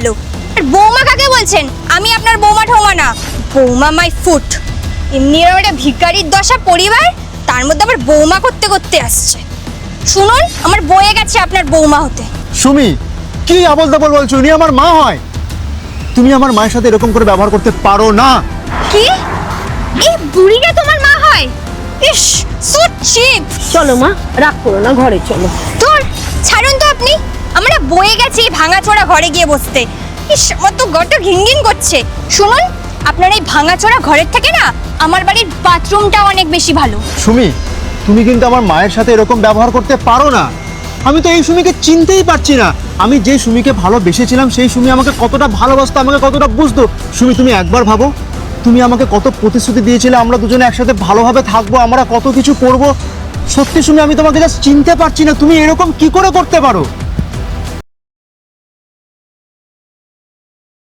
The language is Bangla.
এলো। আর বৌমা কাকে বলছেন? আমি আপনার বৌমা ঠৌমা না, বৌমা মাই ফুট। এমনি এরকম একটা ভিখারির দশা পরিবার, তার মধ্যে আবার বৌমা করতে করতে আসছে। শুনুন, আমার বয়ে গেছে আপনার বৌমা হতে। সুমি, কি আবল তাবল বলছো? উনি আমার মা হয়। তুমি আমার মায়ের সাথে এরকম করে ব্যবহার করতে পারো না। কি? এই বুড়িটা তোমার মা হয়? ইস, সো চিপ। চলো মা, রাগ করো না, ঘরে চলো। তোর ছাড়ুন তো আপনি, আমরা বয়ে গেছি ভাঙাচোরা ঘরে গিয়ে বসতে। ইস, আমার তো গটা ঘিনঘিন করছে। শুনুন, আপনার এই ভাঙাচোরা ঘরের থেকে না আমার বাড়ির বাথরুমটা অনেক বেশি ভালো। সুমি, তুমি কিন্তু আমার মায়ের সাথে এরকম ব্যবহার করতে পারো না। আমি তো এই সুমিকে চিনতেই পারছি না। আমি যে সুমিকে ভালোবেসেছিলাম সেই সুমি আমাকে কতটা ভালোবাসতো, আমাকে কতটা বুঝতো। সুমি, তুমি একবার ভাবো, তুমি আমাকে কত প্রতিশ্রুতি দিয়েছিলে আমরা দুজনে একসাথে ভালোভাবে থাকবো, আমরা কত কিছু করব। সত্যি সুমি, আমি তোমাকে জাস্ট চিনতে পারছি না। তুমি এরকম কি করে করতে পারো?